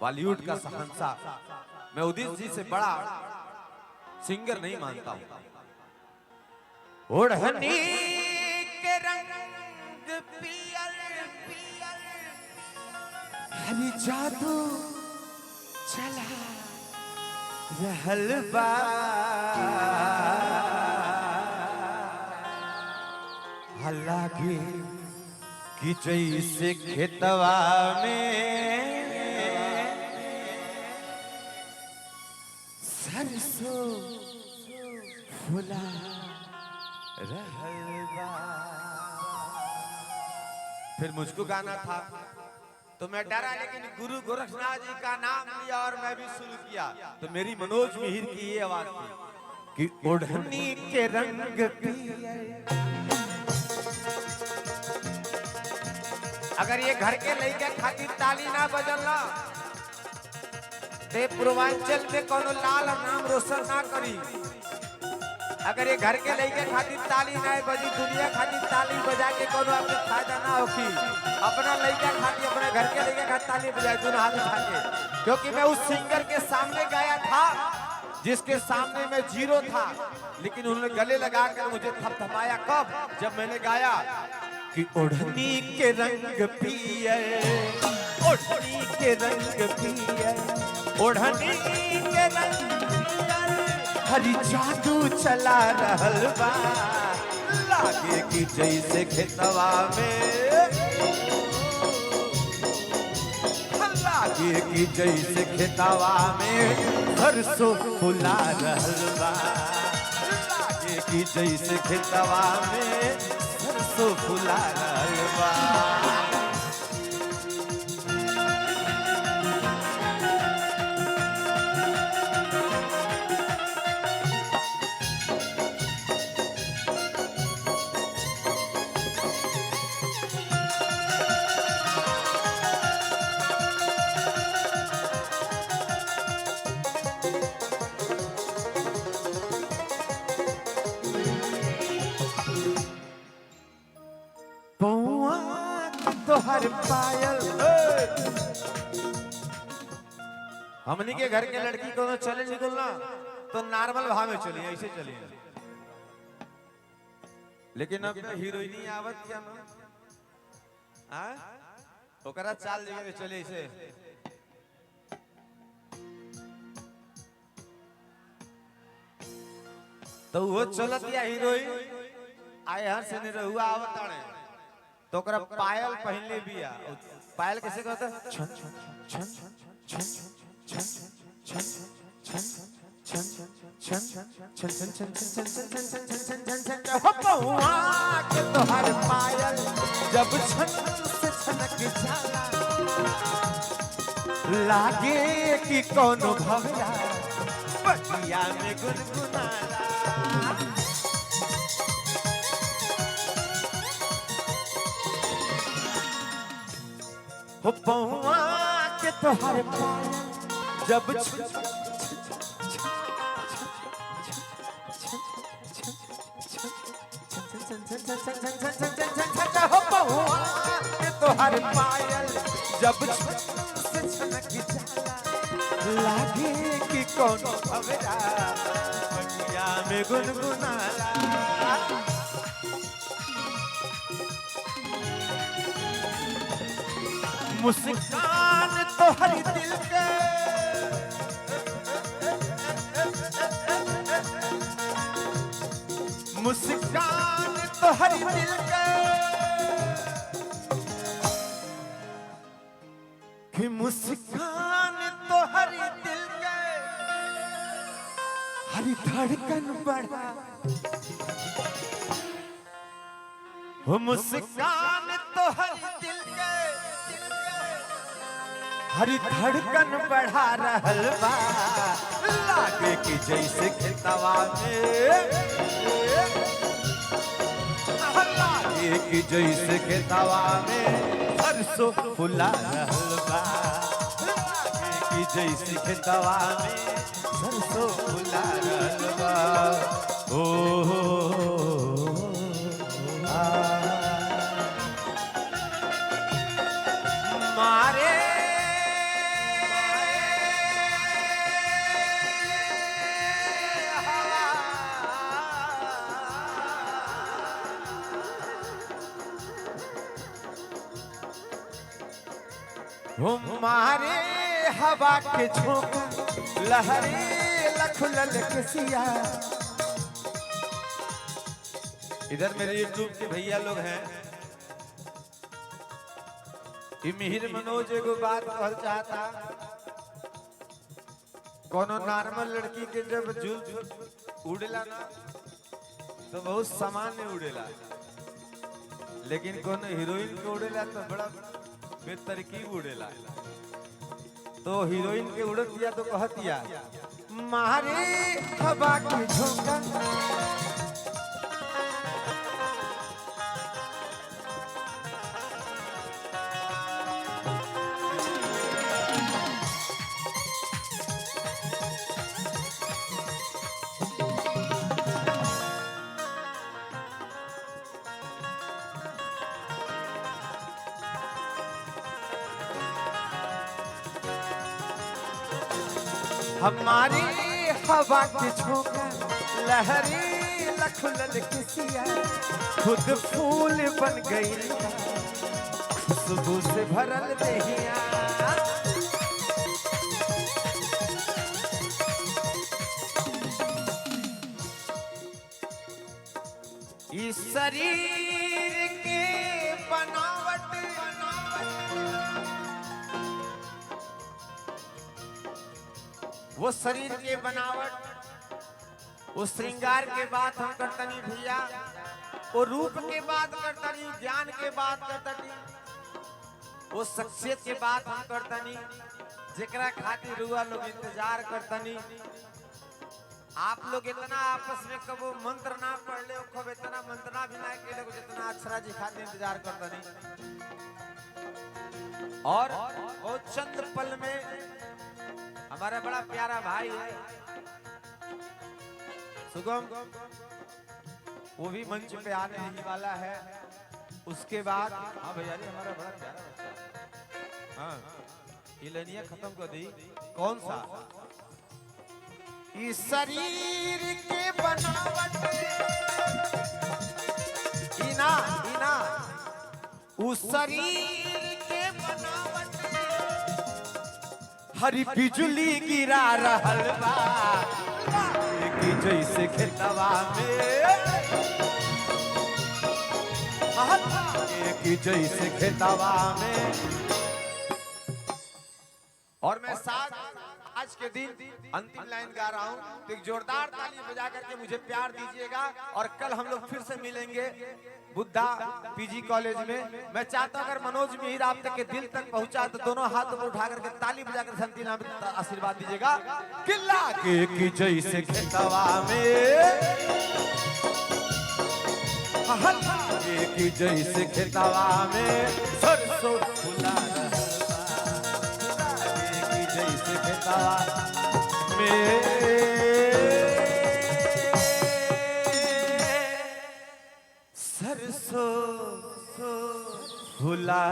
बॉलीवुड का शहंशाह, मैं उदित जी से बड़ा सिंगर नहीं मानता हूं। ओढ़नी के रंग पियर पियर हरी जादू चला रहल बा, हालांकि कि जैसे खेतवा में सरसों फुला रहल बा। फिर मुझको गाना था तो मैं डरा, लेकिन गुरु गोरखनाथ जी का नाम लिया और मैं भी शुरू किया। तो मेरी मनोज मिहिर की ये आवाज थी कि ओढ़नी के रंग पियर। अगर ये घर के लइका खातिर ताली ना बजलना ते पूर्वांचल में कोनो लाल नाम रोशन ना करी। अगर ये घर के लइका खातिर ताली ना बजी, दुनिया खातिर ताली बजा के कोनो आपके फायदा ना होगी। अपना लइका खातिर, अपने घर के लइका खातिर ताली बजाए दोनों हाथ उठा के। क्योंकि मैं उस सिंगर के सामने गाया था जिसके सामने मैं जीरो था, लेकिन उन्होंने गले लगा कर मुझे थपथपाया। कब? जब मैंने गाया कि ओढ़नी के रंग पियर, ओढ़नी के रंग पियर, ओढ़नी के रंग पियर हरी जादू चला रहल बा, लागे कि जैसे खेतवा में, लागे कि जैसे खेतवा में सरसों फुला रहल बा, लागे कि जैसे खेतवा में सरसों फुला रहल बा। तोहर पायल हमनी के घर के लड़की को चले निकलना तो नॉर्मल भाव में चलिए, ऐसे चलिए। लेकिन अब तो हीरोइनी आवत क्या ना, ओकरा चाल जगह चले ऐसे। तो वो चलत या हीरोइन आए हर से नहीं रहुआ आवत आने तो ओकरा पायल पहनले बिया। पायल कैसे कहता है? छन छन छन छन छन छन छन छन छन छन छन छन छन छन छन छन हो पौआ के तोहर पायल जब छन से छनक जाला, लागे कि कोनो भवरा बटिया में गुनगुनाला। हो पौआ के तोहर पायल जब हो पौआ के तोहर पायल जब से छनक जाला, लागे कि कोनो भवरा बटिया में गुनगुनाला। मुस्कान तो हर दिल के, मुस्कान तो हर दिल के, कि मुस्कान तो हर दिल के हरी धड़कन बढ़ा। वो मुस्कान तो हर दिल के हरी धड़कन बढ़ा रहल बा, लागे कि जैसे खेतवा में, लागे कि जैसे खेतवा में सरसों फुला रहल बा, लागे कि जैसे खेतवा में सरसों फुला रहल बा। ओ मारे हमारे हवा के झोंका लहरे लखुलल किसिया। इधर मेरे यूट्यूब के भैया लोग हैं। मिहिर मनोज एगो बात कहल चाहता, कोनो नॉर्मल लड़की के जब जुल्फ उड़ेला ना तो बहुत सामान्य उड़ेला, लेकिन कोनो हीरोइन के उड़ेला तो बड़ा बेतरकीब उड़ेला। तो हीरोइन के उड़त दिया तो कहत दिया, मारे हवा के झोंका हमारी हवा के झोंका लहरी लखुलल किसिया। खुद फूल बन गई खुशबू से भरल देहिया। इस शरीर के बनावट वो शरीर के बनावट, वो श्रृंगार के बात हम करतनी भैया, वो रूप के बात करतनी, ज्ञान के बात करतनी, वो शख्सियत के बात हम करतनी, जेकरा खातिर रुआ लोग इंतजार करतनी। आप लोग इतना आपस में कबो मंत्र ना पढ़ ले, खूब इतना मंत्रणा भी ना के लोग जितना अक्षरा जी खातिर इंतजार करतनी। और वो चंद पल में हमारा बड़ा प्यारा भाई है सुगम, वो भी मंच पे आने ही वाला है। उसके बाद हाँ भैया जी हमारा बड़ा प्यारा बच्चा, हाँ ये लनिया खत्म कर दी। कौन सा? इस शरीर के बनावट इना इना उस शरीर के बनावट हरी बिजली गिरा रहल बा कि जैसे खेतवा में, कि जैसे खेतवा में। और मैं साथ आज के दिन अंतिम लाइन गा रहा हूँ, तो एक जोरदार ताली बजा करके मुझे प्यार दीजिएगा। और कल हम लोग फिर से मिलेंगे बुद्धा पीजी कॉलेज में। मैं चाहता हूँ अगर मनोज मिहिर आप तक के दिल तक पहुंचा तो दोनों हाथ ऊपर उठा करके ताली बजाकर संतीना आशीर्वाद दीजिएगा। किला के की जैसे खेतवा में, की जैसे खेतवा में सरसों फुला की जैसे खेतवा में सरसों फुला।